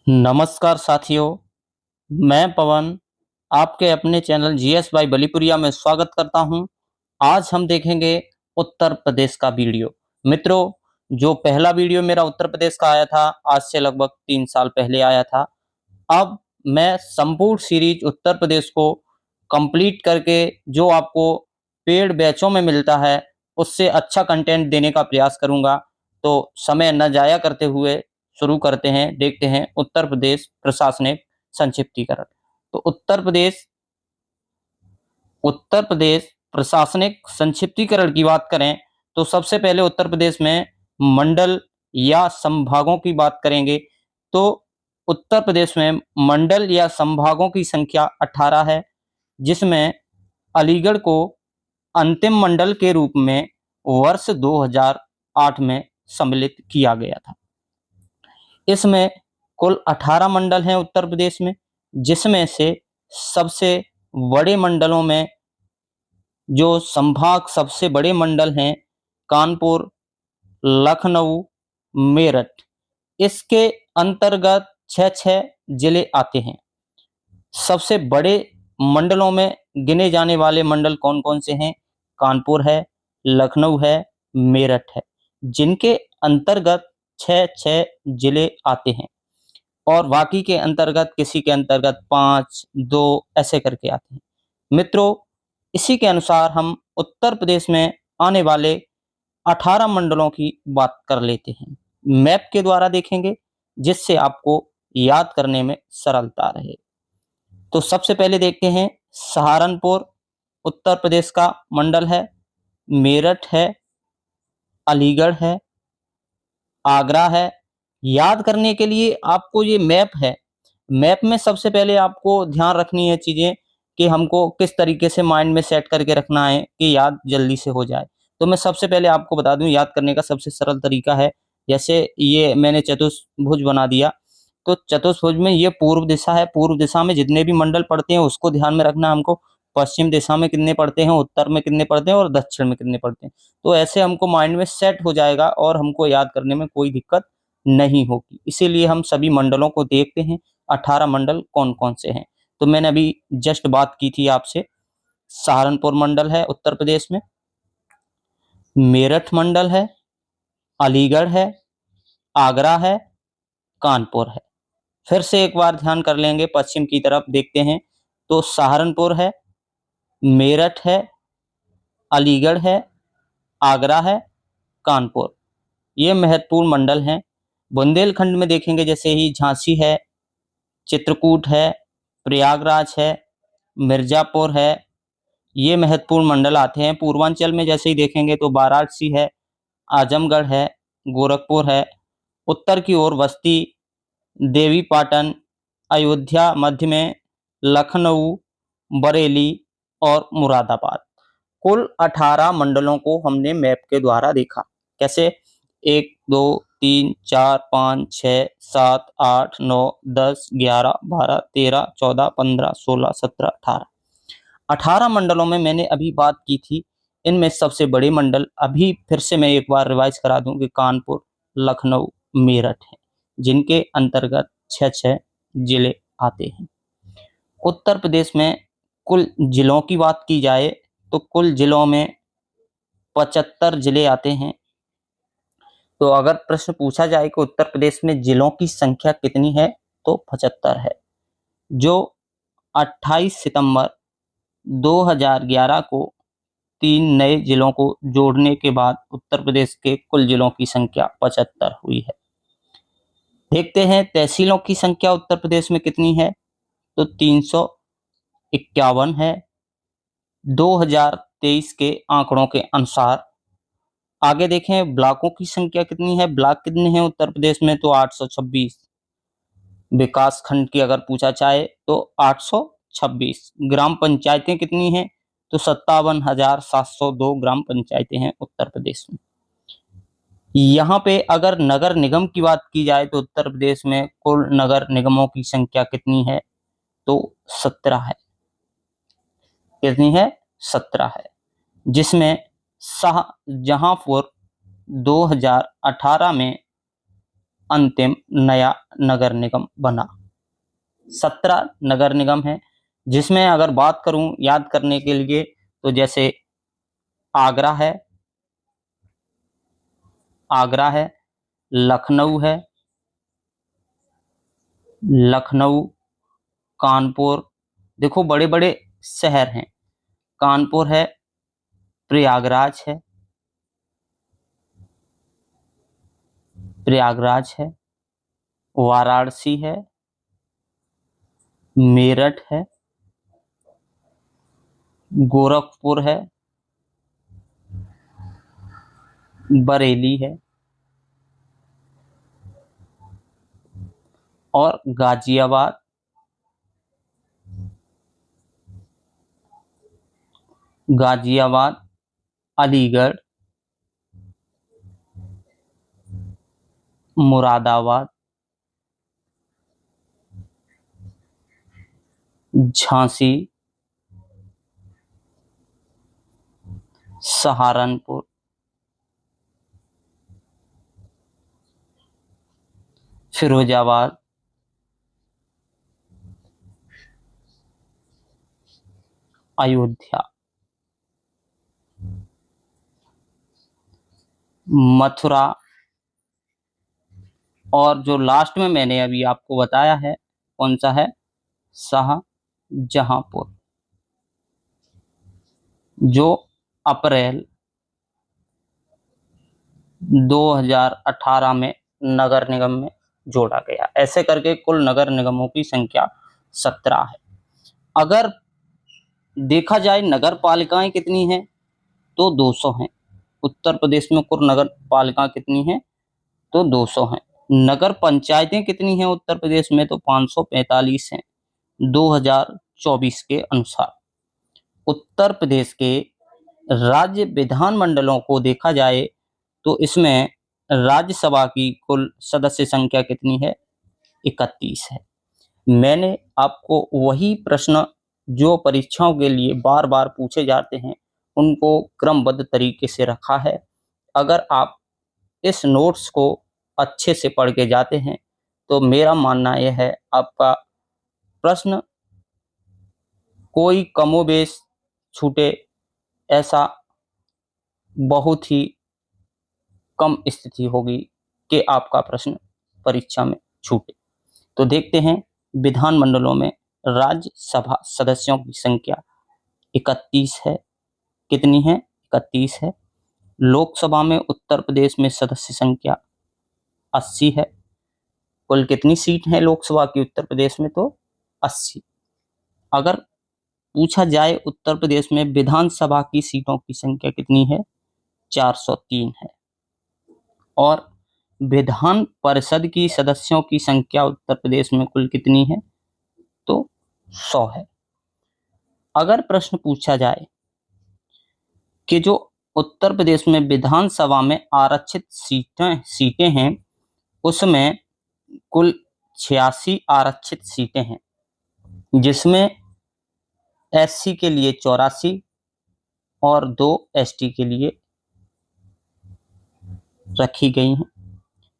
नमस्कार साथियों, मैं पवन आपके अपने चैनल जीएस बाई बलीपुरिया में स्वागत करता हूं। आज हम देखेंगे उत्तर प्रदेश का वीडियो। मित्रों, जो पहला वीडियो मेरा उत्तर प्रदेश का आया था, आज से लगभग 3 साल पहले आया था। अब मैं संपूर्ण सीरीज उत्तर प्रदेश को कंप्लीट करके जो आपको पेड बैचों में मिलता है, उससे अच्छा कंटेंट देने का प्रयास करूंगा। तो समय न जाया करते हुए शुरू करते हैं, देखते हैं उत्तर प्रदेश प्रशासनिक संक्षिप्तीकरण। तो उत्तर प्रदेश प्रशासनिक संक्षिप्तीकरण की बात करें तो सबसे पहले उत्तर प्रदेश में मंडल या संभागों की बात करेंगे। तो उत्तर प्रदेश में मंडल या संभागों की संख्या 18 है, जिसमें अलीगढ़ को अंतिम मंडल के रूप में वर्ष 2008 में सम्मिलित किया गया था। इसमें कुल 18 मंडल हैं उत्तर प्रदेश में, जिसमें से सबसे बड़े मंडलों में जो संभाग सबसे बड़े मंडल हैं कानपुर, लखनऊ, मेरठ, इसके अंतर्गत 6-6 जिले आते हैं। सबसे बड़े मंडलों में गिने जाने वाले मंडल कौन-कौन से हैं? कानपुर है, लखनऊ है, मेरठ है, जिनके अंतर्गत 6-6 जिले आते हैं और बाकी के अंतर्गत किसी के अंतर्गत 5, 2 ऐसे करके आते हैं। मित्रों, इसी के अनुसार हम उत्तर प्रदेश में आने वाले 18 मंडलों की बात कर लेते हैं। मैप के द्वारा देखेंगे, जिससे आपको याद करने में सरलता रहे। तो सबसे पहले देखते हैं सहारनपुर उत्तर प्रदेश का मंडल है, मेरठ है, अलीगढ़ है, आगरा है। याद करने के लिए आपको ये मैप है, मैप में सबसे पहले आपको ध्यान रखनी है चीज़ें कि हमको किस तरीके से माइंड में सेट करके रखना है कि याद जल्दी से हो जाए। तो मैं सबसे पहले आपको बता दूं, याद करने का सबसे सरल तरीका है, जैसे ये मैंने चतुर्भुज बना दिया। तो चतुर्भुज में ये पूर्व दिशा है, पूर्व दिशा में जितने भी मंडल पड़ते हैं उसको ध्यान में रखना है हमको। पश्चिम दिशा में कितने पड़ते हैं, उत्तर में कितने पड़ते हैं और दक्षिण में कितने पड़ते हैं। तो ऐसे हमको माइंड में सेट हो जाएगा और हमको याद करने में कोई दिक्कत नहीं होगी। इसीलिए हम सभी मंडलों को देखते हैं, 18 मंडल कौन-कौन से हैं। तो मैंने अभी जस्ट बात की थी आपसे, सहारनपुर मंडल है उत्तर प्रदेश में, मेरठ मंडल है, अलीगढ़ है, आगरा है, कानपुर है। फिर से एक बार ध्यान कर लेंगे, पश्चिम की तरफ देखते हैं तो सहारनपुर है, मेरठ है, अलीगढ़ है, आगरा है, कानपुर, ये महत्वपूर्ण मंडल हैं। बुंदेलखंड में देखेंगे जैसे ही झांसी है, चित्रकूट है, प्रयागराज है, मिर्जापुर है, ये महत्वपूर्ण मंडल आते हैं। पूर्वांचल में जैसे ही देखेंगे तो वाराणसी है, आजमगढ़ है, गोरखपुर है। उत्तर की ओर बस्ती, देवीपाटन, अयोध्या, मध्य में लखनऊ, बरेली और मुरादाबाद। कुल 18 मंडलों को हमने मैप के द्वारा देखा। कैसे? 1, 2, 3, 4, 5, 6, 7, 8, 9, 10, 11, 12, 13, 14, 15, 16, 17, 18। 18 मंडलों में मैंने अभी बात की थी, इनमें सबसे बड़े मंडल अभी फिर से मैं एक बार रिवाइज करा दूं कि कानपुर, लखनऊ, मेरठ है, जिनके अंतर्गत 6-6 जिले आते हैं। उत्तर प्रदेश में कुल जिलों की बात की जाए तो कुल जिलों में 75 जिले आते हैं। तो अगर प्रश्न पूछा जाए कि उत्तर प्रदेश में जिलों की संख्या कितनी है, तो 75 है, जो 28 सितंबर 2011 को 3 नए जिलों को जोड़ने के बाद उत्तर प्रदेश के कुल जिलों की संख्या 75 हुई है। देखते हैं तहसीलों की संख्या उत्तर प्रदेश में कितनी है, तो 351 है 2023 के आंकड़ों के अनुसार। आगे देखें ब्लॉकों की संख्या कितनी है, ब्लॉक कितने हैं उत्तर प्रदेश में, तो 826। विकास खंड की अगर पूछा जाए तो 826। ग्राम पंचायतें कितनी हैं, तो 57,702 ग्राम पंचायतें हैं उत्तर प्रदेश में। यहाँ पे अगर नगर निगम की बात की जाए तो उत्तर प्रदेश में कुल नगर निगमों की संख्या कितनी है, तो 17 है। कितनी है? 17 है, जिसमें शाहजहांपुर 2018 में अंतिम नया नगर निगम बना। 17 नगर निगम है, जिसमें अगर बात करूं याद करने के लिए तो जैसे आगरा है, लखनऊ है, कानपुर, देखो बड़े बड़े शहर हैं, कानपुर है, प्रयागराज है, वाराणसी है, मेरठ है, गोरखपुर है, बरेली है और गाजियाबाद, अलीगढ़, मुरादाबाद, झांसी, सहारनपुर, फिरोजाबाद, अयोध्या, मथुरा और जो लास्ट में मैंने अभी आपको बताया है कौन सा है, शाहजहांपुर, जो अप्रैल 2018 में नगर निगम में जोड़ा गया। ऐसे करके कुल नगर निगमों की संख्या 17 है। अगर देखा जाए नगर पालिकाएं कितनी हैं तो 200 हैं। उत्तर प्रदेश में कुल नगर पालिका कितनी हैं तो 200 हैं। नगर पंचायतें कितनी हैं उत्तर प्रदेश में तो 545 हैं 2024 के अनुसार। उत्तर प्रदेश के राज्य विधानमंडलों को देखा जाए तो इसमें राज्यसभा की कुल सदस्य संख्या कितनी है, 31 है। मैंने आपको वही प्रश्न जो परीक्षाओं के लिए बार बार पूछे जाते हैं उनको क्रमबद्ध तरीके से रखा है। अगर आप इस नोट्स को अच्छे से पढ़ के जाते हैं तो मेरा मानना यह है आपका प्रश्न कोई कमोबेश छूटे ऐसा बहुत ही कम स्थिति होगी कि आपका प्रश्न परीक्षा में छूटे। तो देखते हैं विधानमंडलों में राज्यसभा सदस्यों की संख्या 31 है। कितनी है? 31 है। लोकसभा में उत्तर प्रदेश में सदस्य संख्या 80 है। कुल कितनी सीट है लोकसभा की उत्तर प्रदेश में तो 80। अगर पूछा जाए उत्तर प्रदेश में विधानसभा की सीटों की संख्या कितनी है, 403 है। और विधान परिषद की सदस्यों की संख्या उत्तर प्रदेश में कुल कितनी है तो 100 है। अगर प्रश्न पूछा जाए कि जो उत्तर प्रदेश में विधानसभा में आरक्षित सीटें हैं उसमें कुल 86 आरक्षित सीटें हैं, जिसमें एससी के लिए 84 और 2 एसटी के लिए रखी गई हैं।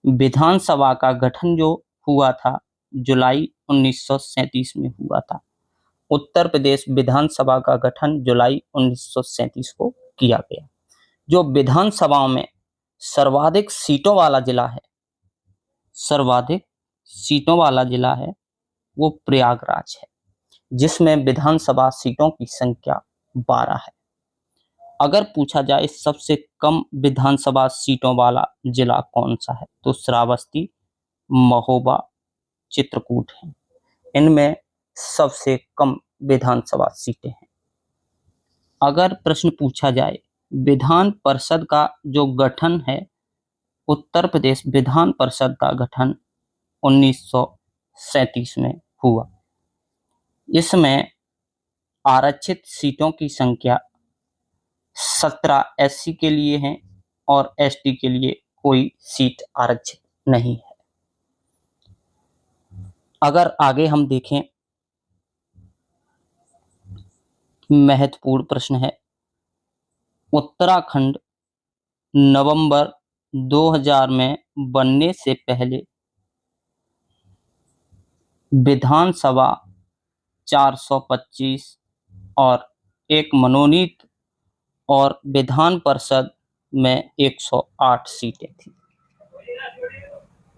विधानसभा का गठन जो हुआ था जुलाई 1937 में हुआ था। उत्तर प्रदेश विधानसभा का गठन जुलाई 1937 को किया गया। जो विधानसभा में सर्वाधिक सीटों वाला जिला है वो प्रयागराज है, जिसमें विधानसभा सीटों की संख्या 12 है। अगर पूछा जाए सबसे कम विधानसभा सीटों वाला जिला कौन सा है तो श्रावस्ती, महोबा, चित्रकूट है। इनमें सबसे कम विधानसभा सीटें हैं। अगर प्रश्न पूछा जाए विधान परिषद का जो गठन है, उत्तर प्रदेश विधान परिषद का गठन 1937 में हुआ। इसमें आरक्षित सीटों की संख्या 17 एससी के लिए हैं और एसटी के लिए कोई सीट आरक्षित नहीं है। अगर आगे हम देखें, महत्वपूर्ण प्रश्न है, उत्तराखंड नवंबर 2000 में बनने से पहले विधानसभा 425 और एक मनोनीत, और विधान परिषद में 108 सीटें थी।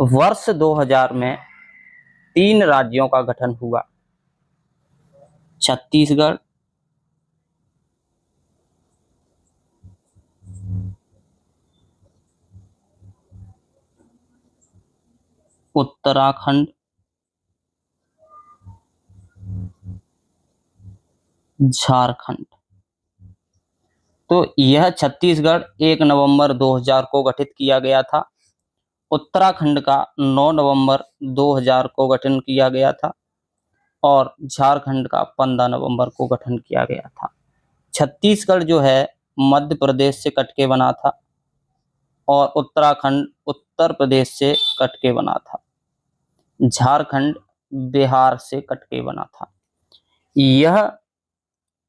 वर्ष 2000 में 3 राज्यों का गठन हुआ, छत्तीसगढ़, उत्तराखंड, झारखंड। तो यह छत्तीसगढ़ 1 नवंबर 2000 को गठित किया गया था। उत्तराखंड का 9 नवंबर 2000 को गठन किया गया था और झारखंड का 15 नवंबर को गठन किया गया था। छत्तीसगढ़ जो है मध्य प्रदेश से कट के बना था और उत्तराखंड उत्तर प्रदेश से कट के बना था। झारखंड बिहार से कट के बना था। यह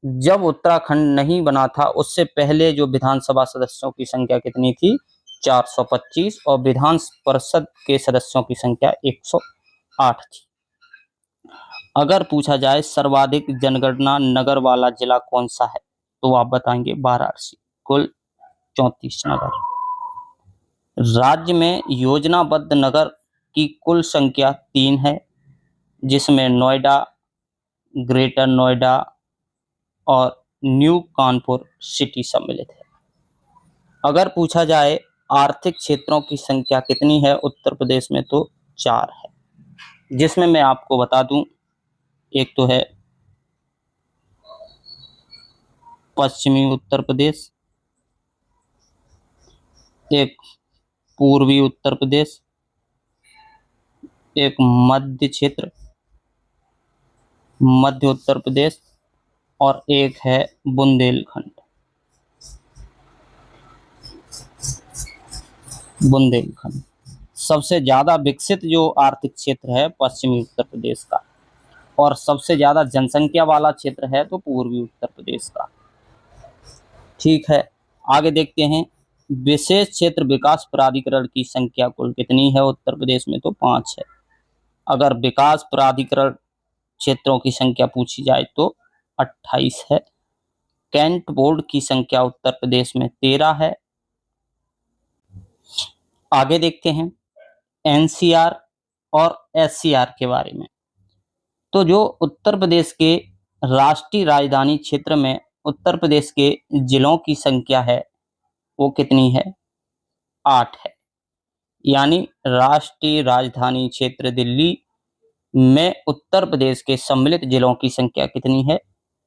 जब उत्तराखंड नहीं बना था उससे पहले जो विधानसभा सदस्यों की संख्या कितनी थी? 425, और विधान परिषद के सदस्यों की संख्या 108 थी। अगर पूछा जाए सर्वाधिक जनगणना नगर वाला जिला कौन सा है, तो आप बताएंगे वाराणसी, कुल 34 नगर। राज्य में योजनाबद्ध नगर की कुल संख्या 3 है, जिसमें नोएडा, ग्रेटर नोएडा और न्यू कानपुर सिटी सम्मिलित है। अगर पूछा जाए आर्थिक क्षेत्रों की संख्या कितनी है उत्तर प्रदेश में, तो 4 है, जिसमें मैं आपको बता दूं, एक तो है पश्चिमी उत्तर प्रदेश, एक पूर्वी उत्तर प्रदेश, एक मध्य क्षेत्र, मध्य उत्तर प्रदेश, और एक है बुंदेलखंड। बुंदेलखंड सबसे ज्यादा विकसित जो आर्थिक क्षेत्र है पश्चिमी उत्तर प्रदेश का, और सबसे ज्यादा जनसंख्या वाला क्षेत्र है तो पूर्वी उत्तर प्रदेश का। ठीक है, आगे देखते हैं। विशेष क्षेत्र विकास प्राधिकरण की संख्या कुल कितनी है उत्तर प्रदेश में, तो 5 है। अगर विकास प्राधिकरण क्षेत्रों की संख्या पूछी जाए तो 28 है। कैंट बोर्ड की संख्या उत्तर प्रदेश में 13 है। आगे देखते हैं एनसीआर और एससीआर के बारे में। तो जो उत्तर प्रदेश के राष्ट्रीय राजधानी क्षेत्र में उत्तर प्रदेश के जिलों की संख्या है वो कितनी है? 8 है। यानी राष्ट्रीय राजधानी क्षेत्र दिल्ली में उत्तर प्रदेश के सम्मिलित जिलों की संख्या कितनी है?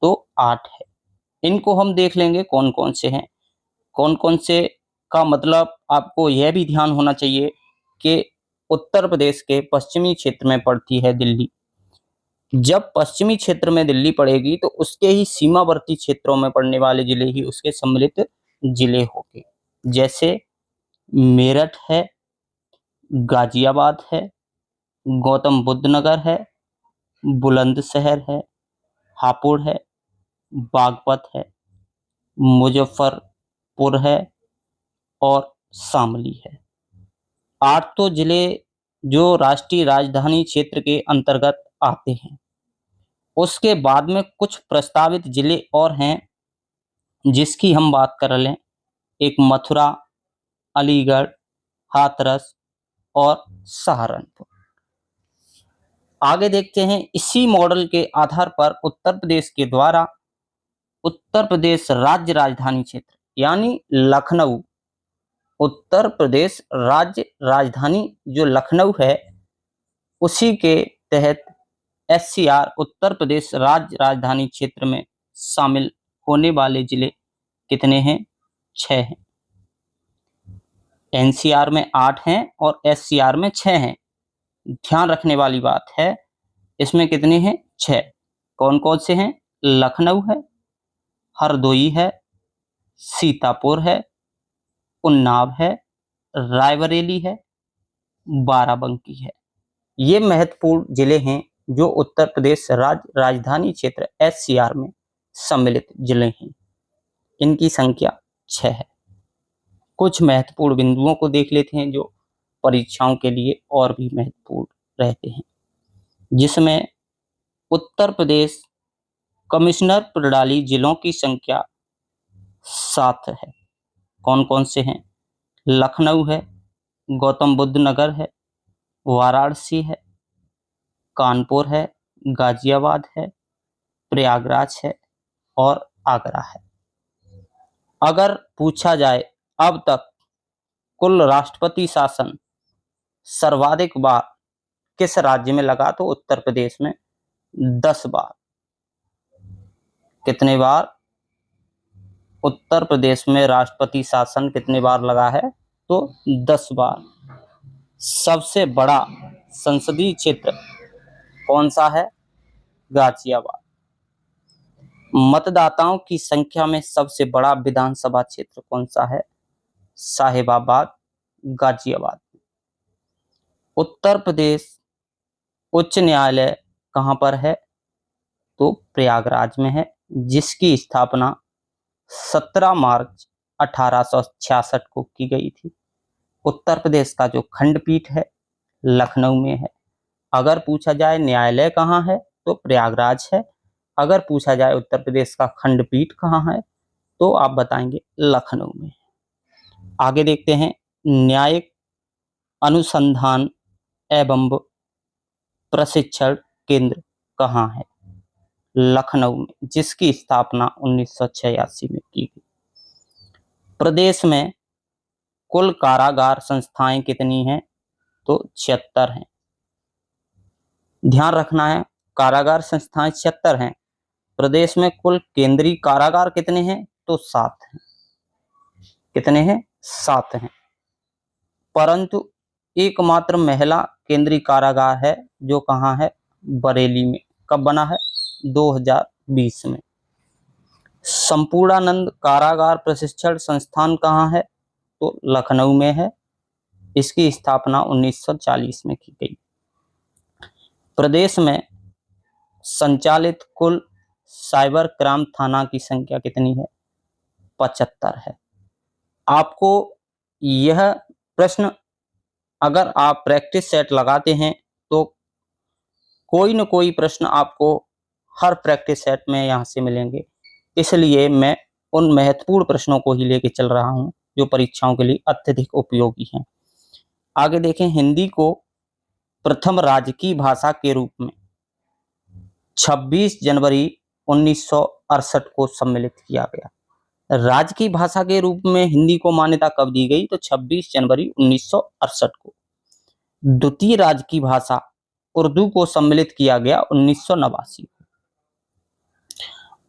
तो 8 है। इनको हम देख लेंगे कौन कौन से हैं। कौन कौन से का मतलब आपको यह भी ध्यान होना चाहिए कि उत्तर प्रदेश के पश्चिमी क्षेत्र में पड़ती है दिल्ली। जब पश्चिमी क्षेत्र में दिल्ली पड़ेगी तो उसके ही सीमावर्ती क्षेत्रों में पड़ने वाले जिले ही उसके सम्मिलित जिले होंगे। जैसे मेरठ है, गाजियाबाद है, गौतम बुद्ध नगर है, बुलंदशहर है, हापुड़ है, बागपत है, मुजफ्फरपुर है और शामली है। 8 तो जिले जो राष्ट्रीय राजधानी क्षेत्र के अंतर्गत आते हैं। उसके बाद में कुछ प्रस्तावित जिले और हैं जिसकी हम बात कर लें। एक मथुरा, अलीगढ़, हाथरस और सहारनपुर। आगे देखते हैं, इसी मॉडल के आधार पर उत्तर प्रदेश के द्वारा उत्तर प्रदेश राज्य राजधानी क्षेत्र यानी लखनऊ, उत्तर प्रदेश राज्य राजधानी जो लखनऊ है उसी के तहत एससीआर उत्तर प्रदेश राज्य राजधानी क्षेत्र में शामिल होने वाले जिले कितने हैं? 6 हैं। एनसीआर में 8 हैं और एससीआर में 6 हैं। ध्यान रखने वाली बात है, इसमें कितने हैं? 6। कौन कौन से हैं? लखनऊ है, हरदोई है, सीतापुर है, उन्नाव है, रायबरेली है, बाराबंकी है। ये महत्वपूर्ण जिले हैं जो उत्तर प्रदेश राज्य राजधानी क्षेत्र एससीआर में सम्मिलित जिले हैं। इनकी संख्या 6 है। कुछ महत्वपूर्ण बिंदुओं को देख लेते हैं जो परीक्षाओं के लिए और भी महत्वपूर्ण रहते हैं। जिसमें उत्तर प्रदेश कमिश्नर प्रणाली जिलों की संख्या 7 है। कौन कौन से हैं? लखनऊ है, गौतम बुद्ध नगर है, वाराणसी है, कानपुर है, गाजियाबाद है, प्रयागराज है और आगरा है। अगर पूछा जाए अब तक कुल राष्ट्रपति शासन सर्वाधिक बार किस राज्य में लगा, तो उत्तर प्रदेश में 10 बार। कितने बार उत्तर प्रदेश में राष्ट्रपति शासन कितने बार लगा है? तो 10 बार। सबसे बड़ा संसदीय क्षेत्र कौन सा है? गाजियाबाद। मतदाताओं की संख्या में सबसे बड़ा विधानसभा क्षेत्र कौन सा है? साहिबाबाद, गाजियाबाद। उत्तर प्रदेश उच्च न्यायालय कहाँ पर है? तो प्रयागराज में है, जिसकी स्थापना 17 मार्च 1866 को की गई थी। उत्तर प्रदेश का जो खंडपीठ है लखनऊ में है। अगर पूछा जाए न्यायालय कहाँ है, तो प्रयागराज है। अगर पूछा जाए उत्तर प्रदेश का खंडपीठ कहाँ है, तो आप बताएंगे लखनऊ में। आगे देखते हैं, न्यायिक अनुसंधान एवं प्रशिक्षण केंद्र कहाँ है? लखनऊ में, जिसकी स्थापना 1986 में की गई। प्रदेश में कुल कारागार संस्थाएं कितनी हैं? तो 76 हैं। ध्यान रखना है, कारागार संस्थाएं 76 हैं। प्रदेश में कुल केंद्रीय कारागार कितने हैं? तो 7 हैं। कितने हैं? 7 हैं। परंतु एकमात्र महिला केंद्रीय कारागार है, जो कहाँ है? बरेली में। कब बना है? 2020 में। संपूर्णानंद कारागार प्रशिक्षण संस्थान कहाँ है? तो लखनऊ में है। इसकी स्थापना 1940 में की गई। प्रदेश में संचालित कुल साइबर क्राइम थाना की संख्या कितनी है? 75 है। आपको यह प्रश्न अगर आप प्रैक्टिस सेट लगाते हैं तो कोई न कोई प्रश्न आपको हर प्रैक्टिस सेट में यहाँ से मिलेंगे। इसलिए मैं उन महत्वपूर्ण प्रश्नों को ही लेके चल रहा हूँ जो परीक्षाओं के लिए अत्यधिक उपयोगी हैं। आगे देखें, हिंदी को प्रथम राजकीय भाषा के रूप में 26 जनवरी 1968 को सम्मिलित किया गया। राजकीय भाषा के रूप में हिंदी को मान्यता कब दी गई? तो 26 जनवरी 1968 को। द्वितीय राजकीय भाषा उर्दू को सम्मिलित किया गया 1989 को।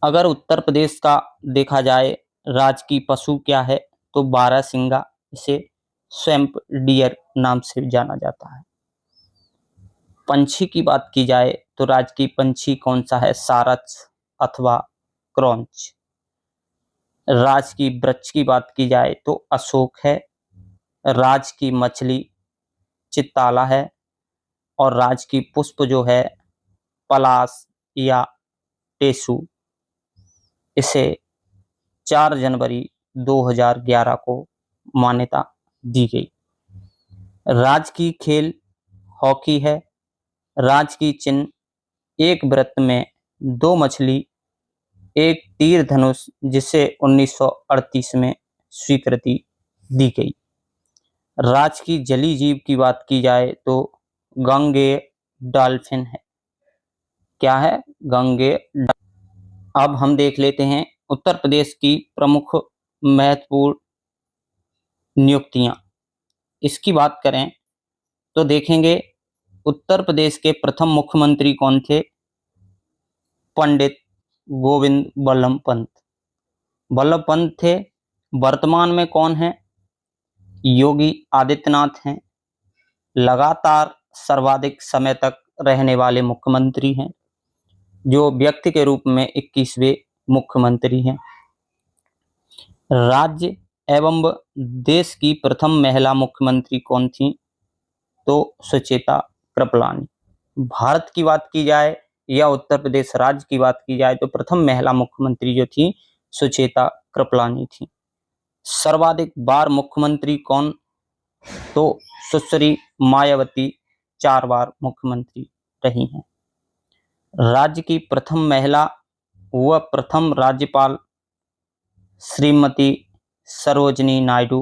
अगर उत्तर प्रदेश का देखा जाए राजकीय पशु क्या है, तो बारहसिंगा, इसे स्वैम्प डियर नाम से जाना जाता है। पंछी की बात की जाए तो राजकीय पंछी कौन सा है? सारस अथवा क्रॉन्च। राजकीय वृक्ष की बात की जाए तो अशोक है। राजकीय मछली चित्ताला है। और राजकीय पुष्प जो है पलाश या टेसू। इसे 4 जनवरी 2011 को मान्यता दी गई। राजकीय खेल हॉकी है। राजकीय चिन्ह एक वृत्त में 2 मछली, एक तीर धनुष, जिसे 1938 में स्वीकृति दी गई। राजकीय जलीय जीव की बात की जाए तो गंगेय डॉल्फिन है। क्या है? गंगेय। अब हम देख लेते हैं उत्तर प्रदेश की प्रमुख महत्वपूर्ण नियुक्तियां। इसकी बात करें तो देखेंगे उत्तर प्रदेश के प्रथम मुख्यमंत्री कौन थे? पंडित गोविंद बल्लभ पंत। बल्लभ पंत थे। वर्तमान में कौन है? योगी आदित्यनाथ हैं। लगातार सर्वाधिक समय तक रहने वाले मुख्यमंत्री हैं, जो व्यक्ति के रूप में 21वें मुख्यमंत्री हैं। राज्य एवं देश की प्रथम महिला मुख्यमंत्री कौन थी? तो सुचेता कृपलानी। भारत की बात की जाए या उत्तर प्रदेश राज्य की बात की जाए तो प्रथम महिला मुख्यमंत्री जो थी सुचेता कृपलानी थी। सर्वाधिक बार मुख्यमंत्री कौन? तो सुश्री मायावती 4 बार मुख्यमंत्री रही हैं। राज्य की प्रथम महिला व प्रथम राज्यपाल श्रीमती सरोजिनी नायडू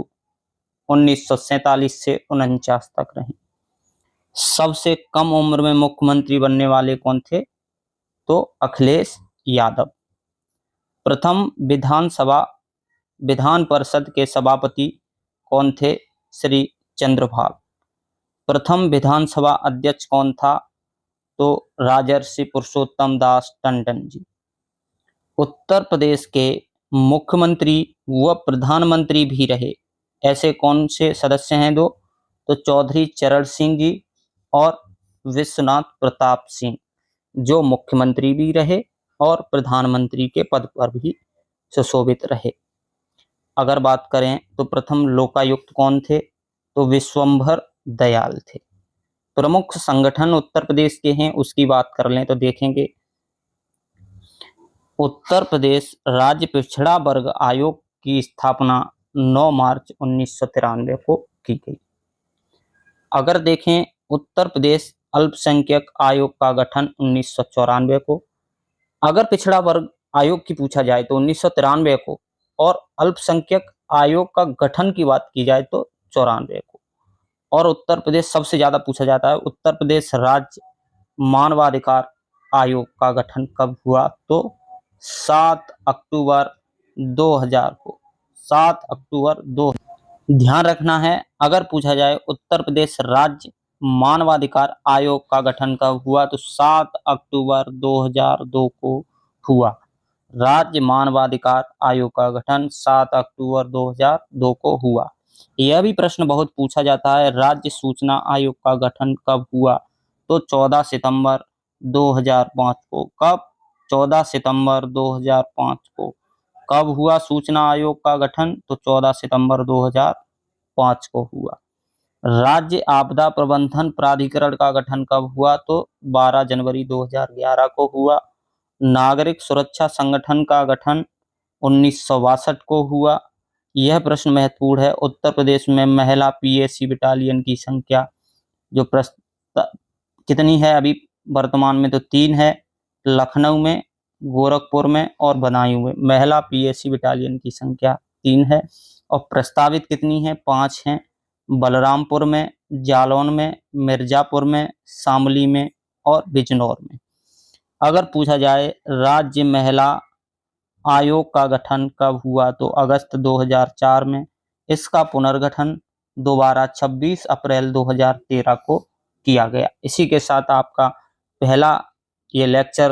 1947 से 49 तक रही। सबसे कम उम्र में मुख्यमंत्री बनने वाले कौन थे? तो अखिलेश यादव। प्रथम विधान परिषद के सभापति कौन थे? श्री चंद्रभाल। प्रथम विधानसभा अध्यक्ष कौन था? तो राजर्षि पुरुषोत्तम दास टंडन जी। उत्तर प्रदेश के मुख्यमंत्री व प्रधानमंत्री भी रहे ऐसे कौन से सदस्य हैं? दो, तो चौधरी चरण सिंह जी और विश्वनाथ प्रताप सिंह, जो मुख्यमंत्री भी रहे और प्रधानमंत्री के पद पर भी सुशोभित रहे। अगर बात करें तो प्रथम लोकायुक्त कौन थे? तो विश्वंभर दयाल थे। प्रमुख संगठन उत्तर प्रदेश के हैं, उसकी बात कर लें तो देखेंगे उत्तर प्रदेश राज्य पिछड़ा वर्ग आयोग की स्थापना 9 मार्च 1993 को की गई। अगर देखें उत्तर प्रदेश अल्पसंख्यक आयोग का गठन 1994 को। अगर पिछड़ा वर्ग आयोग की पूछा जाए तो 1993 को, और अल्पसंख्यक आयोग का गठन की बात की जाए तो 94 को। और उत्तर प्रदेश सबसे ज्यादा पूछा जाता है, उत्तर प्रदेश राज्य मानवाधिकार आयोग का गठन कब हुआ? तो 7 अक्टूबर 2000 को। 7 अक्टूबर 2000। ध्यान रखना है, अगर पूछा जाए उत्तर प्रदेश राज्य मानवाधिकार आयोग का गठन कब हुआ? तो 7 अक्टूबर 2002 को हुआ। राज्य मानवाधिकार आयोग का गठन 7 अक्टूबर 2002 को हुआ। यह भी प्रश्न बहुत पूछा जाता है, राज्य सूचना आयोग का गठन कब हुआ? तो 14 सितंबर 2005 को। कब? 14 सितंबर 2005 को। कब हुआ सूचना आयोग का गठन? तो 14 सितंबर 2005 को हुआ। राज्य आपदा प्रबंधन प्राधिकरण का गठन कब हुआ? तो 12 जनवरी 2011 को हुआ। नागरिक सुरक्षा संगठन का गठन 1962 को हुआ। यह प्रश्न महत्वपूर्ण है, उत्तर प्रदेश में महिला पीएसी बटालियन की संख्या जो कितनी है अभी वर्तमान में? तो 3 है। लखनऊ में, गोरखपुर में और बदायूं में महिला पीएसी बटालियन की संख्या 3 है। और प्रस्तावित कितनी है? 5 हैं। बलरामपुर में, जालौन में, मिर्जापुर में, शामली में और बिजनौर में। अगर पूछा जाए राज्य महिला आयोग का गठन कब हुआ? तो अगस्त 2004 में। इसका पुनर्गठन दोबारा 26 अप्रैल 2013 को किया गया। इसी के साथ आपका पहला ये लेक्चर